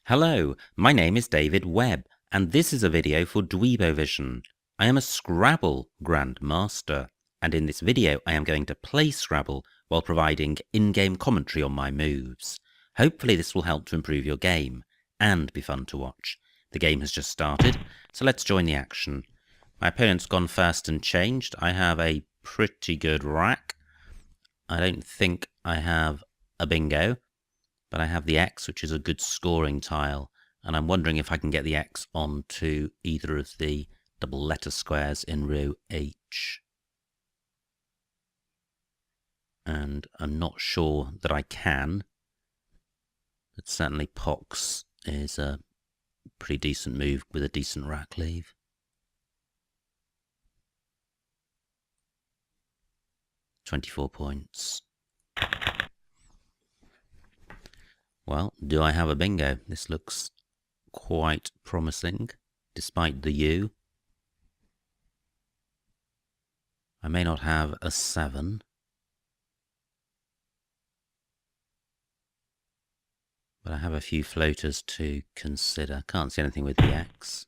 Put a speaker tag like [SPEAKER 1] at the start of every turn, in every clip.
[SPEAKER 1] Hello, my name is David Webb, and this is a video for Dweebovision. I am a Scrabble grandmaster, and in this video I am going to play Scrabble while providing in-game commentary on my moves. Hopefully this will help to improve your game, and be fun to watch. The game has just started, so let's join the action. My opponent's gone first and changed. I have a pretty good rack. I don't think I have a bingo, but I have the X, which is a good scoring tile, and I'm wondering if I can get the X onto either of the double letter squares in row H. And I'm not sure that I can, but certainly Pox is a pretty decent move with a decent rack leave. £24 points. Well, do I have a bingo? This looks quite promising, despite the U. I may not have a 7. But I have a few floaters to consider. Can't see anything with the X.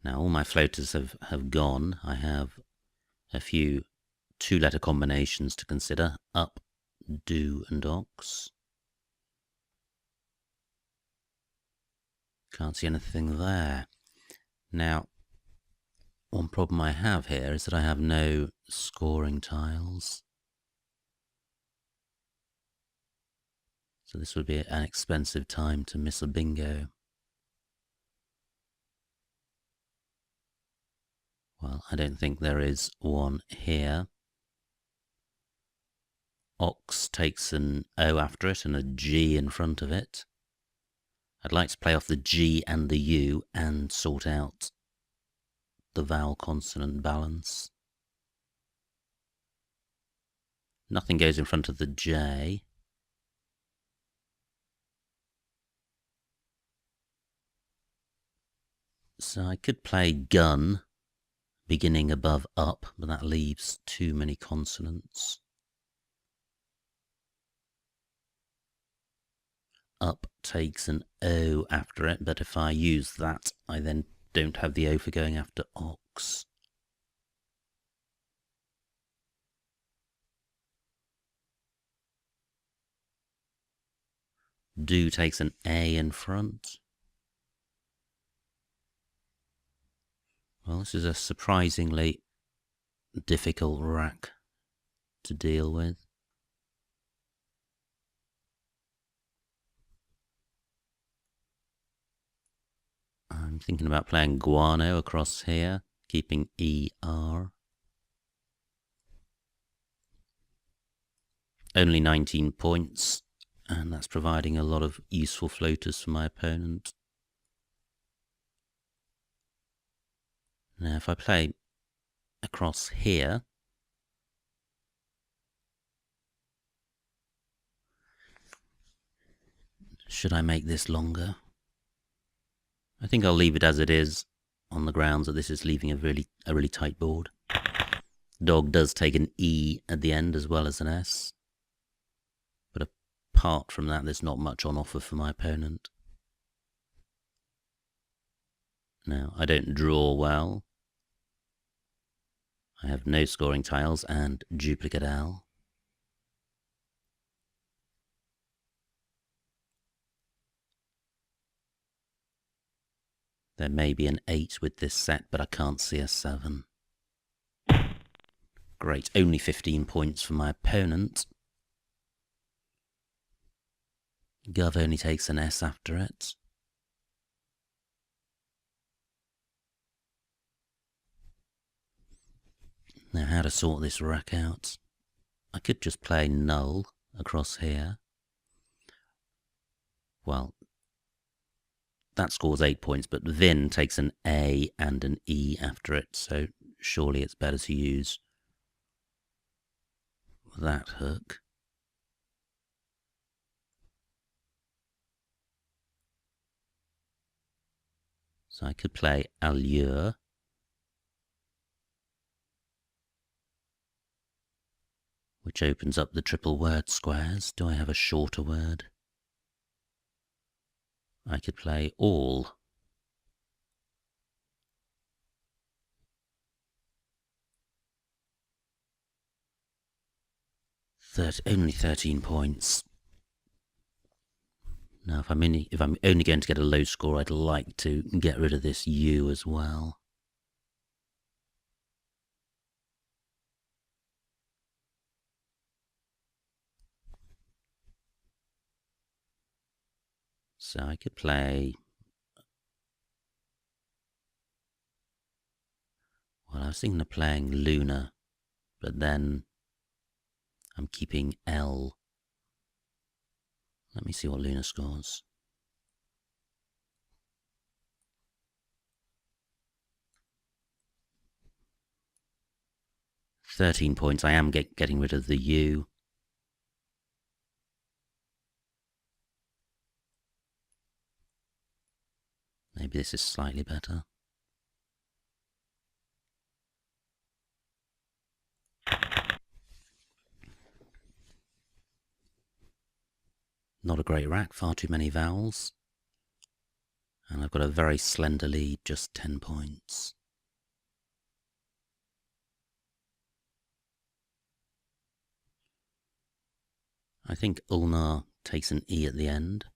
[SPEAKER 1] Now all my floaters have gone. I have a few 2-letter combinations to consider. Up, do and ox. Can't see anything there. Now, one problem I have here is that I have no scoring tiles. So this would be an expensive time to miss a bingo. Well, I don't think there is one here. Ox takes an O after it and a G in front of it. I'd like to play off the G and the U and sort out the vowel-consonant balance. Nothing goes in front of the J. So I could play gun, beginning above up, but that leaves too many consonants. Up takes an O after it, but if I use that, I then don't have the O for going after ox. Do takes an A in front. Well, this is a surprisingly difficult rack to deal with. I'm thinking about playing guano across here, keeping ER. Only 19 points, and that's providing a lot of useful floaters for my opponent. Now if I play across here, should I make this longer? I think I'll leave it as it is, on the grounds that this is leaving a really tight board. Dog does take an E at the end as well as an S. But apart from that, there's not much on offer for my opponent. Now, I don't draw well. I have no scoring tiles and duplicate L. There may be an 8 with this set, but I can't see a 7. Great, only 15 points for my opponent. Gov only takes an S after it. Now how to sort this rack out. I could just play null across here. Well, that scores 8 points, but Vin takes an A and an E after it, so surely it's better to use that hook. So I could play allure. Which opens up the triple word squares. Do I have a shorter word? I could play all. Only 13 points. Now, if I'm only going to get a low score, I'd like to get rid of this U as well. So I could play... Well, I was thinking of playing Luna, but then I'm keeping L. Let me see what Luna scores. £13 points. I am getting rid of the U. Maybe this is slightly better. Not a great rack, far too many vowels. And I've got a very slender lead, just 10 points. I think ulnar takes an E at the end.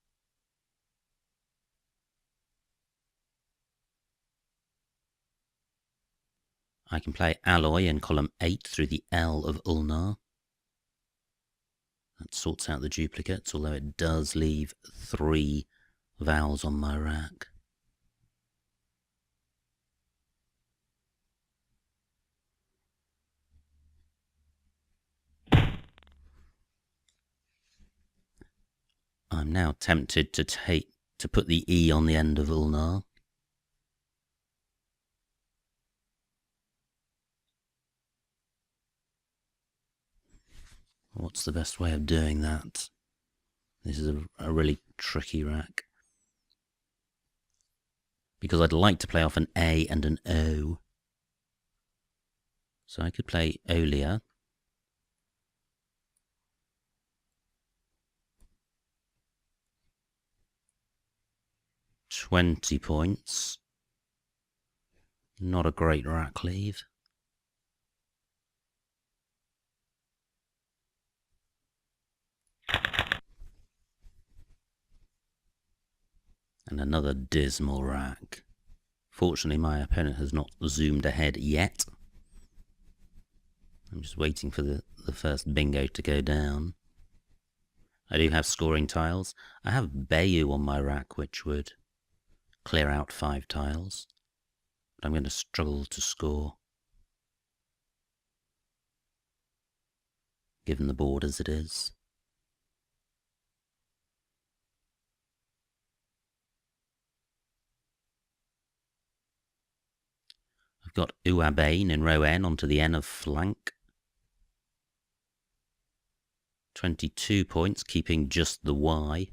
[SPEAKER 1] I can play alloy in column 8 through the L of ulnar. That sorts out the duplicates, although it does leave 3 vowels on my rack. I'm now tempted to put the E on the end of ulnar. What's the best way of doing that? This is a really tricky rack. Because I'd like to play off an A and an O. So I could play Olia. £20 points. Not a great rack leave. And another dismal rack. Fortunately, my opponent has not zoomed ahead yet. I'm just waiting for the first bingo to go down. I do have scoring tiles. I have Bayou on my rack, which would clear out 5 tiles. But I'm going to struggle to score, given the board as it is. I've got Uabain in row N onto the N of flank. 22 points, keeping just the Y.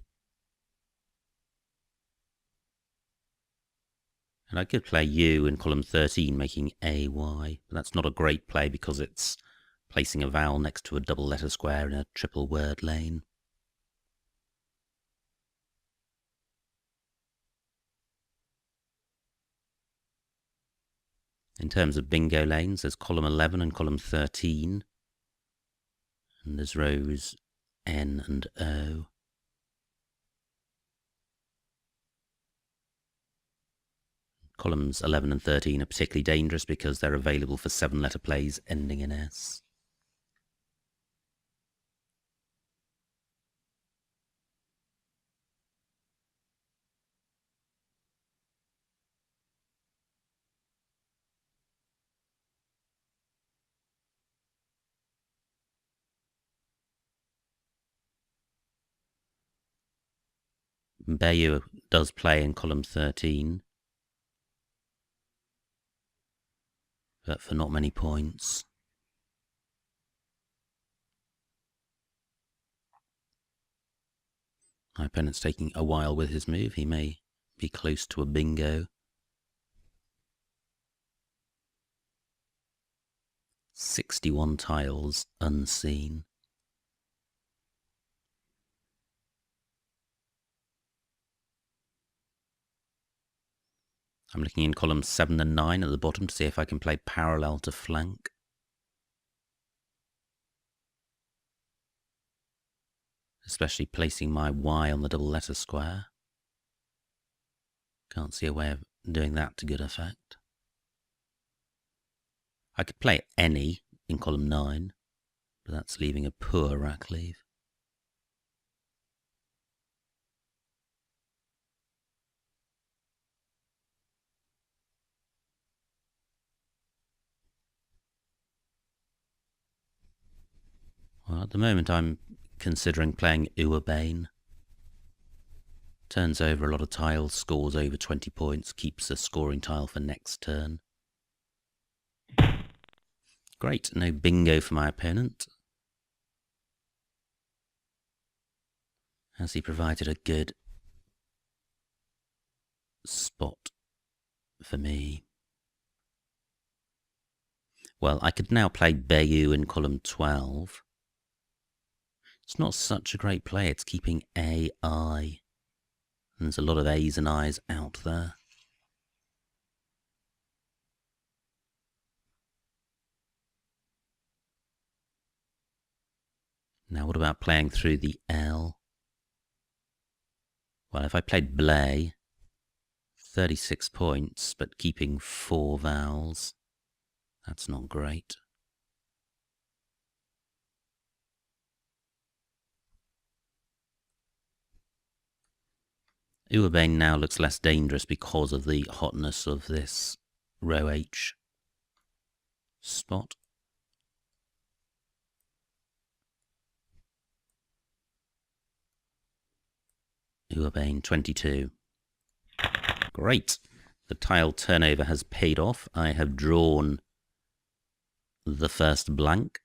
[SPEAKER 1] And I could play U in column 13, making AY, but that's not a great play because it's placing a vowel next to a double letter square in a triple word lane. In terms of bingo lanes, there's column 11 and column 13. And there's rows N and O. Columns 11 and 13 are particularly dangerous because they're available for 7-letter plays ending in S. Bayou does play in column 13, but for not many points. My opponent's taking a while with his move. He may be close to a bingo. 61 tiles unseen. I'm looking in columns 7 and 9 at the bottom to see if I can play parallel to flank. Especially placing my Y on the double letter square. Can't see a way of doing that to good effect. I could play any in column 9, but that's leaving a poor rack leave. Well, at the moment I'm considering playing Urbane. Turns over a lot of tiles, scores over 20 points, keeps a scoring tile for next turn. Great, no bingo for my opponent. Has he provided a good spot for me? Well, I could now play Bayou in column 12. It's not such a great play, it's keeping AI. There's a lot of A's and I's out there. Now what about playing through the L? Well, if I played Blay, 36 points, but keeping 4 vowels, that's not great. Urbane now looks less dangerous because of the hotness of this row H spot. Urbane 22. Great. The tile turnover has paid off. I have drawn the first blank.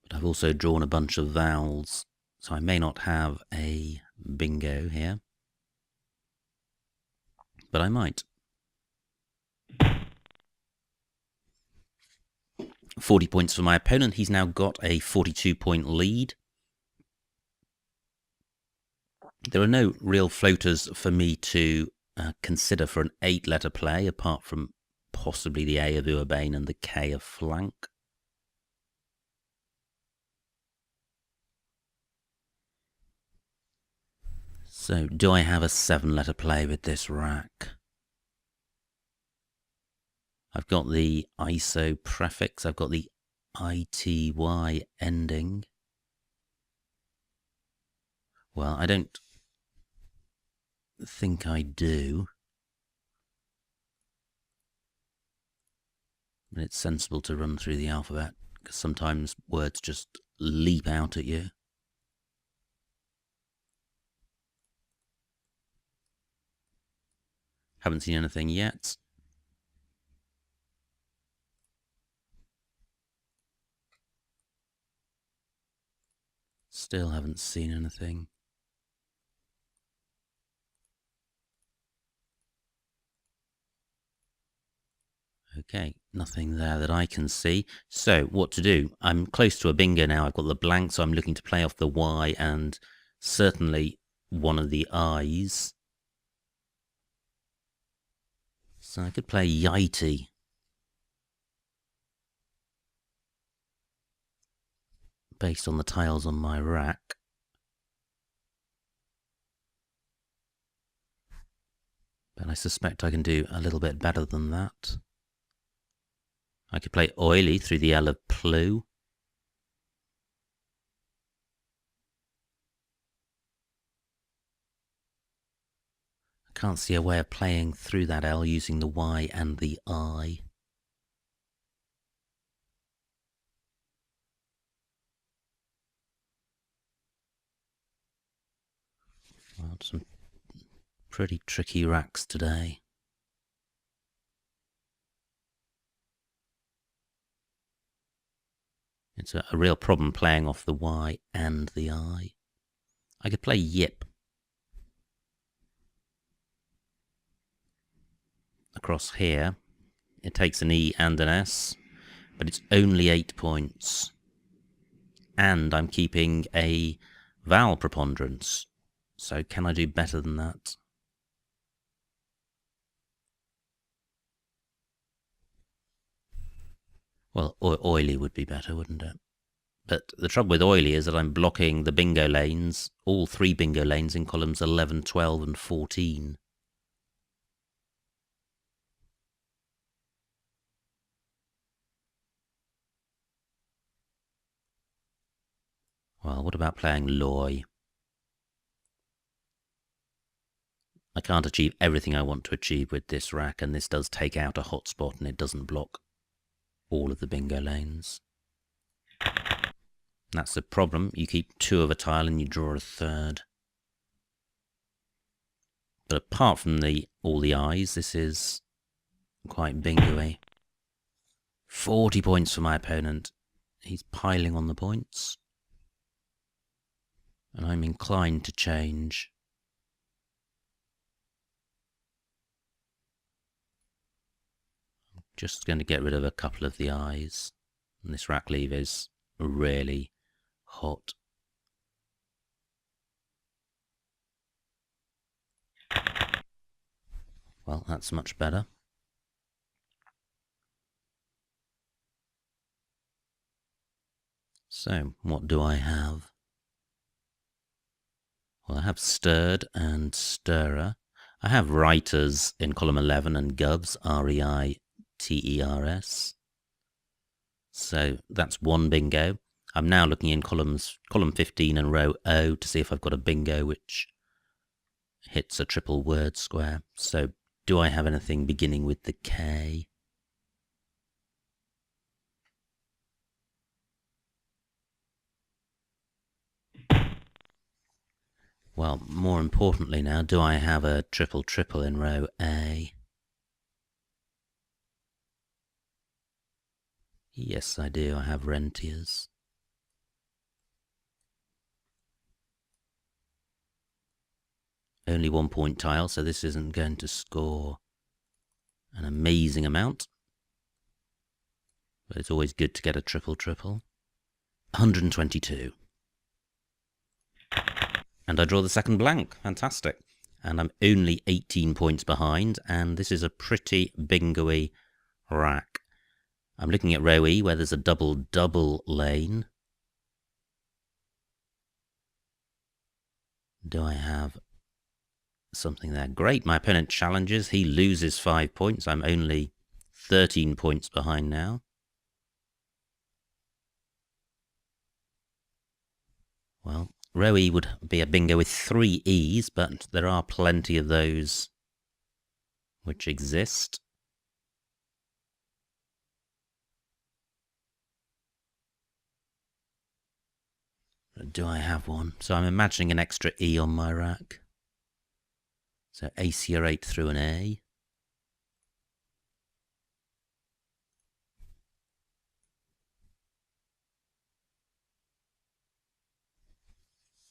[SPEAKER 1] But I've also drawn a bunch of vowels, so I may not have a bingo here. But I might. 40 points for my opponent. He's now got a 42-point lead. There are no real floaters for me to consider for an 8-letter play, apart from possibly the A of Urbane and the K of flank. So, do I have a 7-letter play with this rack? I've got the ISO prefix, I've got the ITY ending. Well, I don't think I do. But it's sensible to run through the alphabet, because sometimes words just leap out at you. Haven't seen anything yet. Still haven't seen anything. Okay, nothing there that I can see. So, what to do? I'm close to a bingo now. I've got the blank, so I'm looking to play off the Y and certainly one of the I's. So I could play Yitey. Based on the tiles on my rack. But I suspect I can do a little bit better than that. I could play Oily through the L of Plu. I can't see a way of playing through that L using the Y and the I. Well, some pretty tricky racks today. It's a real problem playing off the Y and the I. I could play Yip across here. It takes an E and an S, but it's only 8 points. And I'm keeping a vowel preponderance. So can I do better than that? Well, oily would be better, wouldn't it? But the trouble with oily is that I'm blocking the bingo lanes, all 3 bingo lanes in columns 11, 12 and 14. Well, what about playing Loy? I can't achieve everything I want to achieve with this rack, and this does take out a hotspot and it doesn't block all of the bingo lanes. That's the problem. You keep 2 of a tile and you draw a 3rd. But apart from all the eyes, this is quite bingo-y. 40 points for my opponent. He's piling on the points. And I'm inclined to change. I'm just going to get rid of a couple of the eyes. And this rack lever is really hot. Well, that's much better. So, what do I have? Well, I have stirred and stirrer. I have writers in column 11 and govs, R-E-I-T-E-R-S. So that's 1 bingo. I'm now looking in column 15 and row O to see if I've got a bingo which hits a triple word square. So do I have anything beginning with the K? Well, more importantly now, do I have a triple triple in row A? Yes, I do. I have rentiers. Only 1 point tile, so this isn't going to score an amazing amount. But it's always good to get a triple triple. 122. And I draw the second blank. Fantastic. And I'm only 18 points behind, and this is a pretty bingo-y rack. I'm looking at row E, where there's a double-double lane. Do I have something there? Great, my opponent challenges. He loses 5 points. I'm only 13 points behind now. Well, row E would be a bingo with 3 E's, but there are plenty of those which exist. Do I have one? So I'm imagining an extra E on my rack. So ACR8 through an A.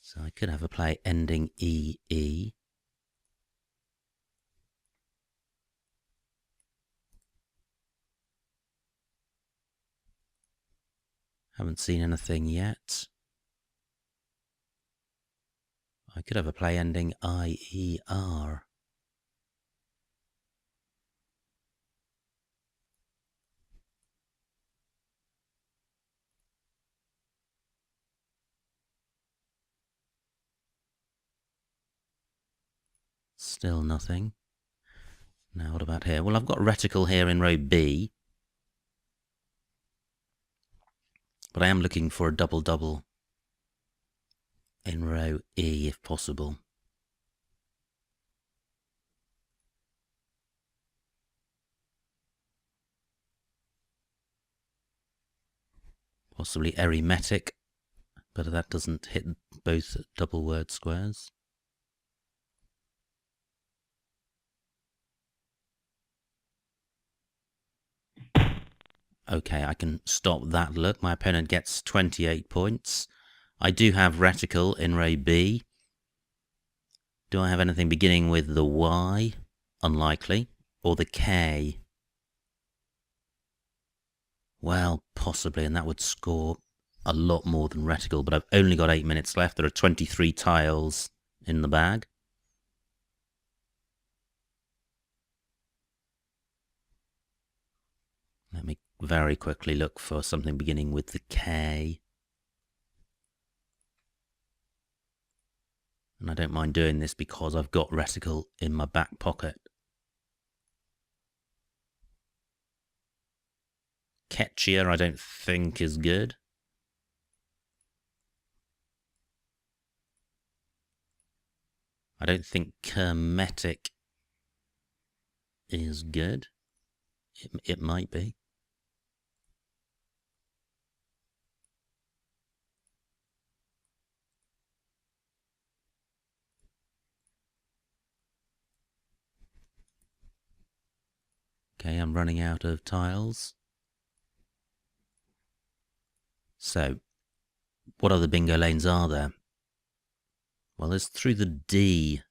[SPEAKER 1] So I could have a play ending EE. Haven't seen anything yet. I could have a play ending IER. Still nothing. Now what about here? Well, I've got reticle here in row B. But I am looking for a double-double in row E if possible. Possibly arithmetic, but that doesn't hit both double word squares. Okay, I can stop that look. My opponent gets 28 points. I do have reticle in row B. Do I have anything beginning with the Y? Unlikely. Or the K? Well, possibly, and that would score a lot more than reticle, but I've only got 8 minutes left. There are 23 tiles in the bag. Let me very quickly look for something beginning with the K. And I don't mind doing this because I've got reticle in my back pocket. Catchier I don't think is good. I don't think Kermetic is good. It might be. Okay, I'm running out of tiles. So, what other bingo lanes are there? Well, there's through the D.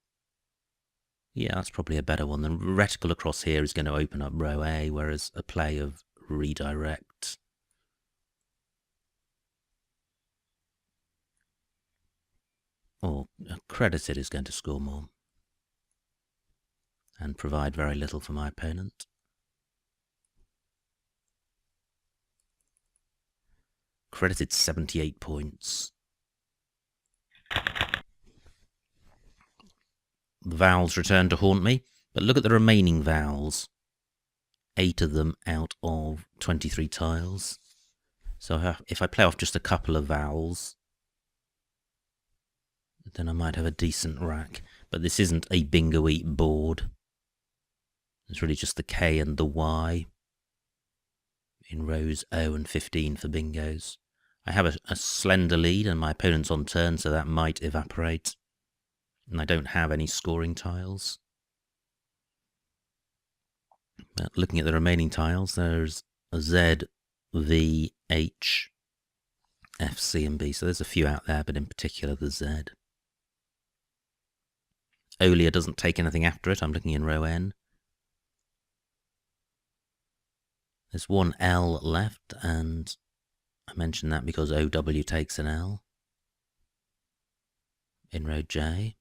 [SPEAKER 1] Yeah, that's probably a better one. The reticle across here is going to open up row A, whereas a play of redirect. Or credited is going to score more. And provide very little for my opponent. Credited 78 points. The vowels return to haunt me, but look at the remaining vowels. 8 of them out of 23 tiles. So if I play off just a couple of vowels, then I might have a decent rack. But this isn't a bingo-eat board. It's really just the K and the Y in rows 0 and 15 for bingos. I have a slender lead and my opponent's on turn, so that might evaporate. And I don't have any scoring tiles. But looking at the remaining tiles, there's a Z, V, H, F, C and B. So there's a few out there, but in particular the Z. Olia doesn't take anything after it. I'm looking in row N. There's one L left, and I mentioned that because OW takes an L. In row J.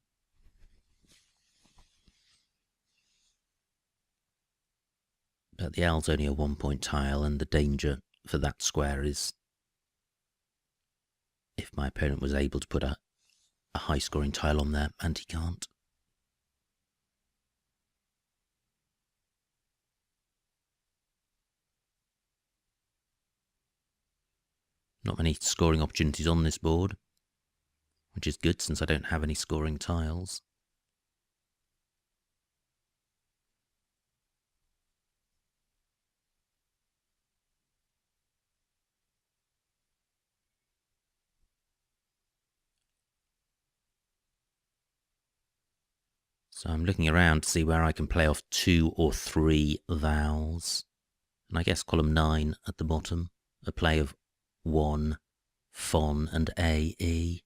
[SPEAKER 1] But the L's only a 1-point tile, and the danger for that square is if my opponent was able to put a high-scoring tile on there, and he can't. Not many scoring opportunities on this board, which is good since I don't have any scoring tiles. So I'm looking around to see where I can play off 2 or 3 vowels. And I guess column 9 at the bottom, a play of 1, Fon and AE.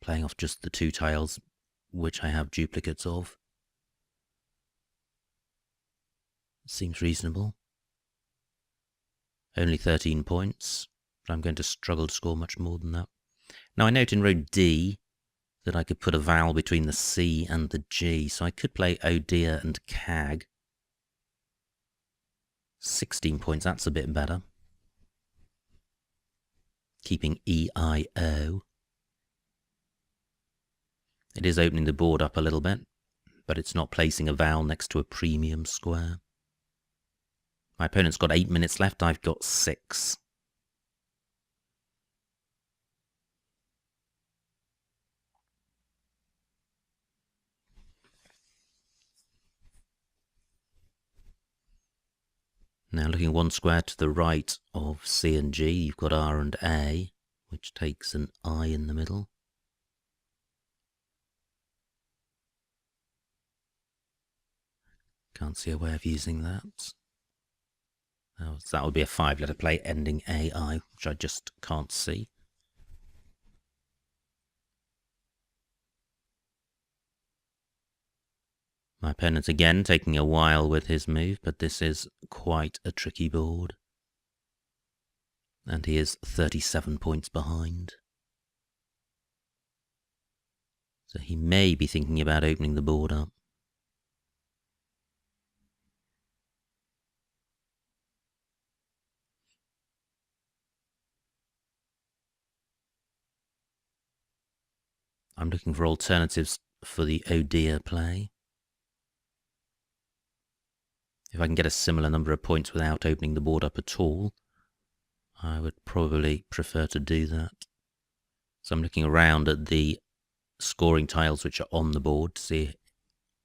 [SPEAKER 1] Playing off just the 2 tiles which I have duplicates of. Seems reasonable. Only 13 points, but I'm going to struggle to score much more than that. Now I note in row D that I could put a vowel between the C and the G, so I could play Oh Dear and Cag. 16 points, that's a bit better. Keeping EIO. It is opening the board up a little bit, but it's not placing a vowel next to a premium square. My opponent's got 8 minutes left, I've got 6. Now looking one square to the right of C and G, you've got R and A, which takes an I in the middle. Can't see a way of using that. So that would be a 5-letter play ending AI, which I just can't see. My opponent again taking a while with his move, but this is quite a tricky board. And he is 37 points behind. So he may be thinking about opening the board up. I'm looking for alternatives for the oh dear play. If I can get a similar number of points without opening the board up at all, I would probably prefer to do that. So I'm looking around at the scoring tiles which are on the board to see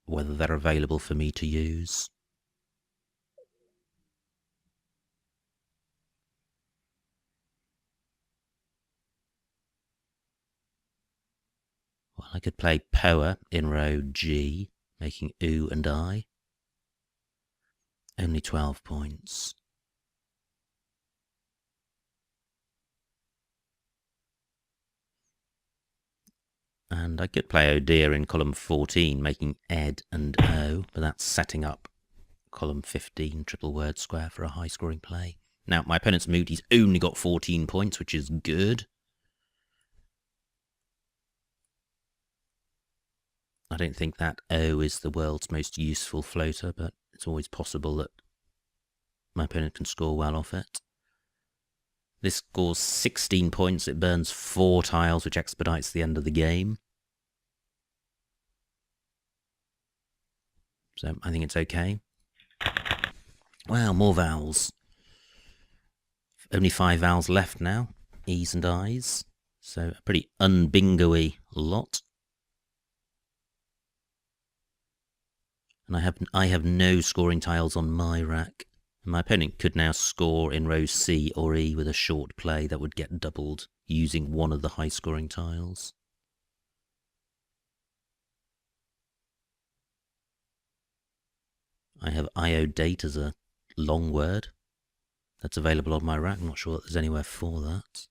[SPEAKER 1] whether they're available for me to use. Well, I could play Poa in row G, making oo and I. Only 12 points. And I could play oh dear in column 14, making Ed and O, but that's setting up column 15, triple word square, for a high scoring play. Now, my opponent's moved, he's only got 14 points, which is good. I don't think that O is the world's most useful floater, but it's always possible that my opponent can score well off it. This scores 16 points, it burns 4 tiles, which expedites the end of the game. So I think it's okay. Wow, more vowels. Only 5 vowels left now, E's and I's. So a pretty unbingo-y lot. And I have no scoring tiles on my rack. My opponent could now score in row C or E with a short play that would get doubled using one of the high scoring tiles. I have IO date as a long word that's available on my rack. I'm not sure that there's anywhere for that.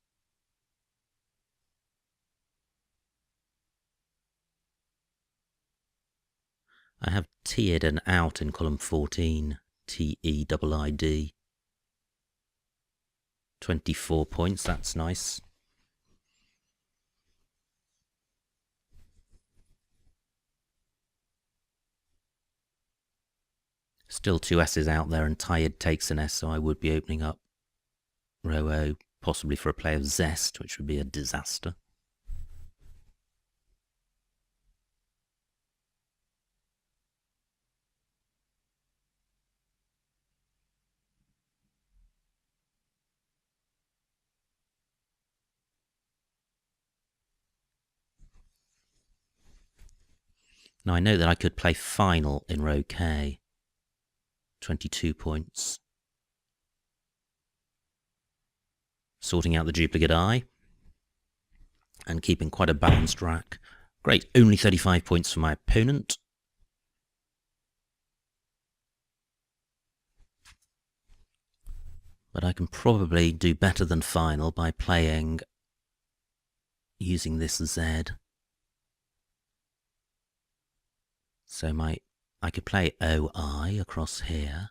[SPEAKER 1] I have tiered and out in column 14, TEIID. 24 points, that's nice. Still 2 S's out there, and tired takes an S, so I would be opening up row O, possibly for a play of zest, which would be a disaster. Now I know that I could play final in row K. 22 points. Sorting out the duplicate I and keeping quite a balanced rack. Great, only 35 points for my opponent. But I can probably do better than final by playing using this Z. So I could play OI across here.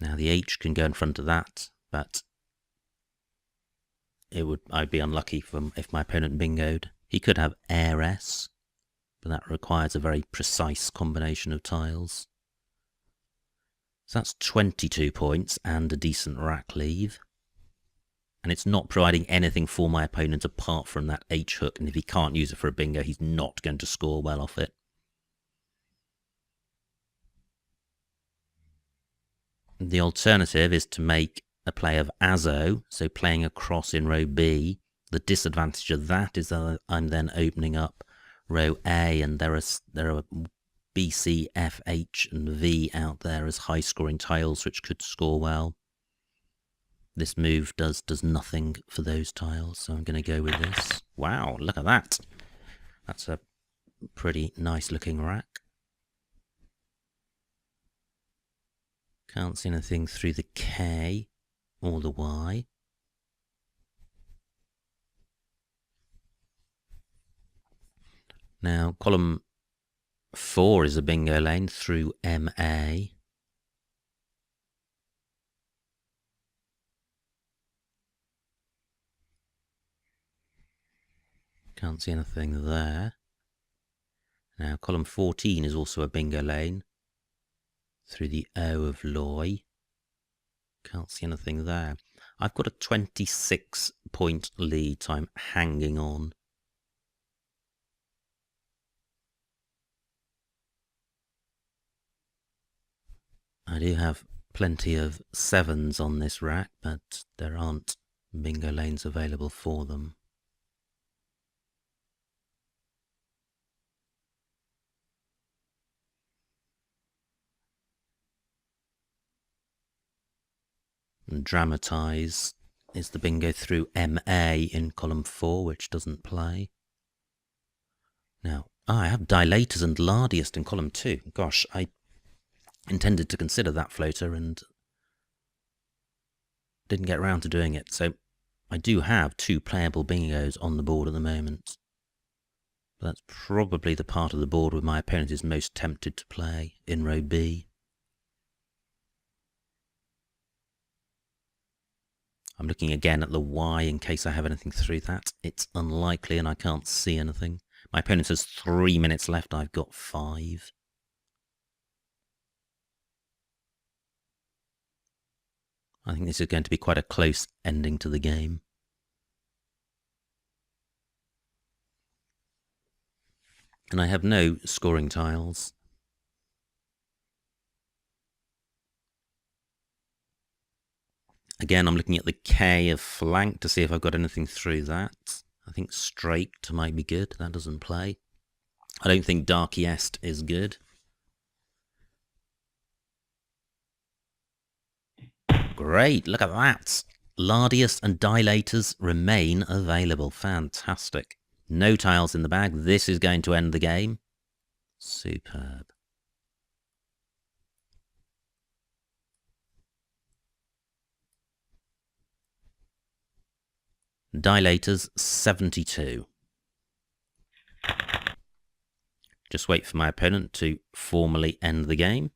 [SPEAKER 1] Now the H can go in front of that, but I'd be unlucky if my opponent bingoed. He could have Air S, but that requires a very precise combination of tiles. So that's 22 points and a decent rack leave. And it's not providing anything for my opponent apart from that H hook, and if he can't use it for a bingo, he's not going to score well off it. The alternative is to make a play of Azo, so playing across in row B. The disadvantage of that is that I'm then opening up row A, and there are B, C, F, H, and V out there as high-scoring tiles which could score well. This move does nothing for those tiles, so I'm going to go with this. Wow, look at that. That's a pretty nice-looking rack. Can't see anything through the K or the Y. Now, column 4 is a bingo lane through MA. Can't see anything there. Now, column 14 is also a bingo lane through the O of Loy. Can't see anything there. I've got a 26-point lead, so I'm hanging on. I do have plenty of 7s on this rack, but there aren't bingo lanes available for them. And Dramatise is the bingo through MA in column 4, which doesn't play. Now, I have Dilators and Lardiest in column 2. Gosh, I intended to consider that floater and didn't get around to doing it. So I do have 2 playable bingos on the board at the moment. But that's probably the part of the board where my opponent is most tempted to play in row B. I'm looking again at the Y in case I have anything through that. It's unlikely and I can't see anything. My opponent has 3 minutes left. I've got 5. I think this is going to be quite a close ending to the game. And I have no scoring tiles. Again, I'm looking at the K of flank to see if I've got anything through that. I think straight might be good. That doesn't play. I don't think darkiest is good. Great, look at that. Lardiest and Dilators remain available. Fantastic. No tiles in the bag. This is going to end the game. Superb. Dilators 72. Just wait for my opponent to formally end the game,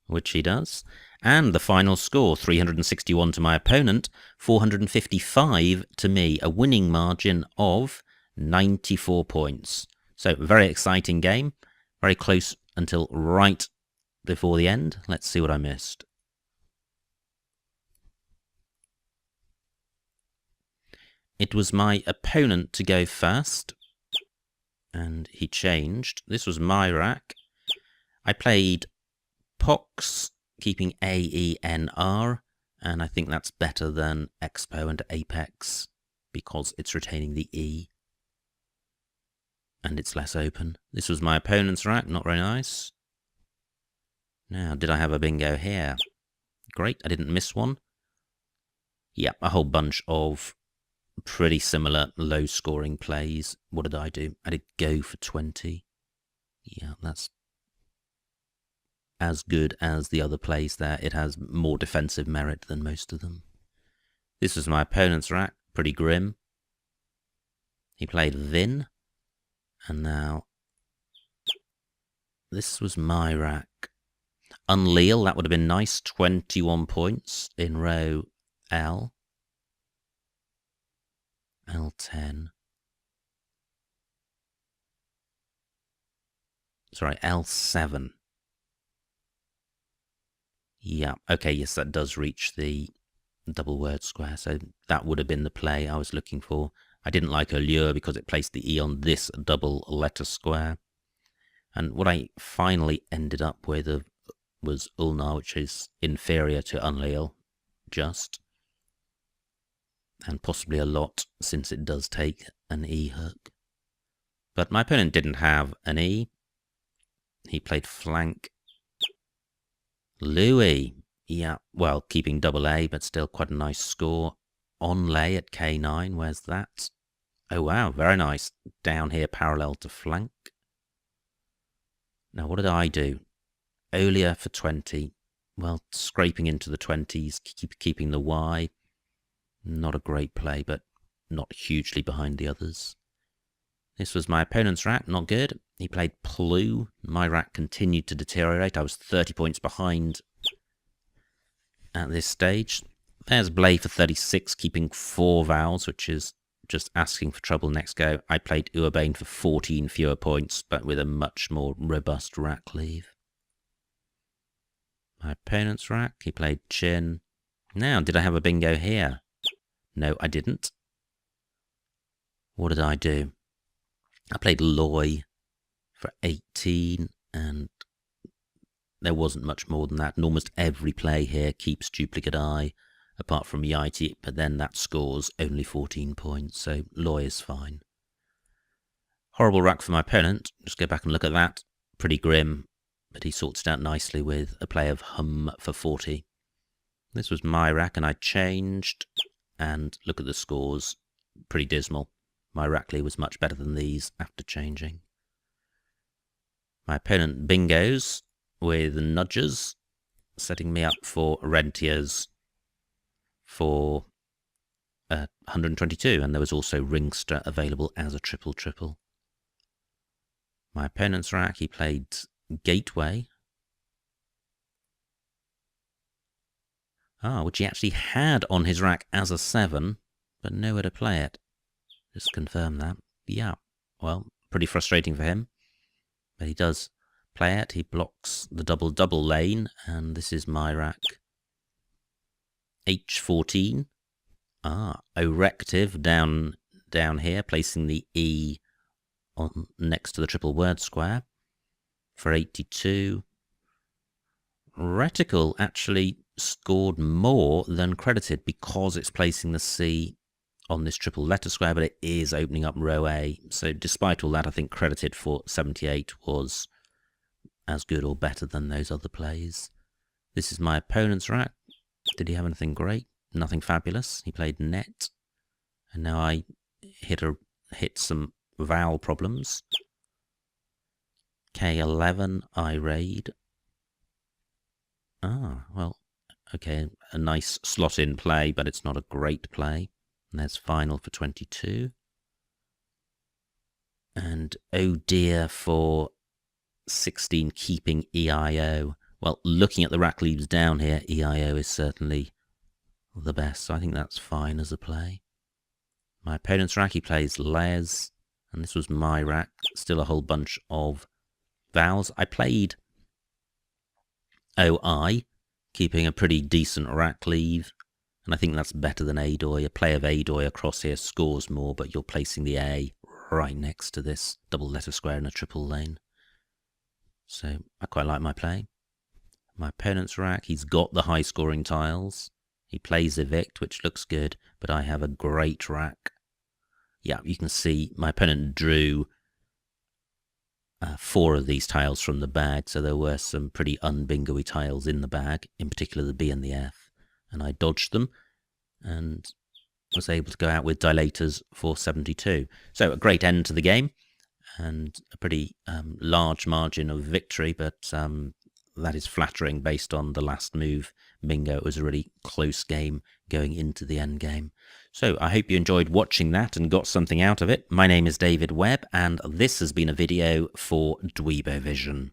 [SPEAKER 1] which he does. And the final score, 361 to my opponent, 455 to me, a winning margin of 94 points. So, very exciting game, very close until right before the end. Let's see what I missed. It was my opponent to go first, and he changed. This was my rack. I played Pox, keeping AENR, and I think that's better than Expo and Apex because it's retaining the E and it's less open. This was my opponent's rack, not very nice. Now, did I have a bingo here? Great, I didn't miss one. Yeah, a whole bunch of pretty similar low-scoring plays. What did I do? I did go for 20. Yeah, that's as good as the other plays there. It has more defensive merit than most of them. This was my opponent's rack, pretty grim. He played Vin, and now this was my rack. Unleal, that would have been nice, 21 points in row L. L10. Sorry, L7. Yeah, okay, yes, that does reach the double word square, so that would have been the play I was looking for. I didn't like Allure because it placed the E on this double letter square. And what I finally ended up with was Ulnar, which is inferior to Unleal, just. And possibly a lot, since it does take an E hook. But my opponent didn't have an E. He played flank. Louis, yeah, well, keeping double A, but still quite a nice score. On lay at K9, where's that? Oh wow, very nice. Down here, parallel to flank. Now, what did I do? Olia for 20. Well, scraping into the 20s, keeping the Y. Not a great play, but not hugely behind the others. This was my opponent's rack, not good. He played Plu. My rack continued to deteriorate. I was 30 points behind at this stage. There's Blay for 36, keeping 4 vowels, which is just asking for trouble next go. I played Urbane for 14 fewer points, but with a much more robust rack leave. My opponent's rack, he played Chin. Now, did I have a bingo here? No, I didn't. What did I do? I played Loy for 18, and there wasn't much more than that. And almost every play here keeps duplicate I, apart from Yiti, but then that scores only 14 points, so Loy is fine. Horrible rack for my opponent. Just go back and look at that. Pretty grim, but he sorts it out nicely with a play of Hum for 40. This was my rack, and I changed, and look at the scores. Pretty dismal. My Rackley was much better than these after changing. My opponent bingos with nudges, setting me up for Rentiers for 122, and there was also Ringster available as a triple-triple. My opponent's rack, he played Gateway, which he actually had on his rack as a 7, but nowhere to play it. Just confirm that. Yeah, well, pretty frustrating for him. But he does play it. He blocks the double-double lane, and this is my rack. H14. Erective down here, placing the E on next to the triple word square for 82. Reticle actually scored more than credited because it's placing the C on this triple letter square, but it is opening up row A. So despite all that, I think credited for 78 was as good or better than those other plays. This is my opponent's rack. Did he have anything great? Nothing fabulous. He played net, and now I hit some vowel problems. K11, I raid. Well, okay, a nice slot-in play, but it's not a great play. And there's final for 22. And oh dear for 16, keeping EIO. Well, looking at the rack leaves down here, EIO is certainly the best, so I think that's fine as a play. My opponent's rack, he plays Les, and this was my rack. Still a whole bunch of vowels. I played OI, keeping a pretty decent rack leave, and I think that's better than Adoy. A play of Adoy across here scores more, but you're placing the A right next to this double letter square in a triple lane. So I quite like my play. My opponent's rack, he's got the high scoring tiles. He plays Evict, which looks good, but I have a great rack. Yeah, you can see my opponent drew 4 of these tiles from the bag, so there were some pretty unbingo-y tiles in the bag, in particular the B and the F, and I dodged them and was able to go out with dilators for 72. So a great end to the game and a pretty large margin of victory, but that is flattering based on the last move. Bingo, it was a really close game going into the end game. So I hope you enjoyed watching that and got something out of it. My name is David Webb, and this has been a video for Dweebovision.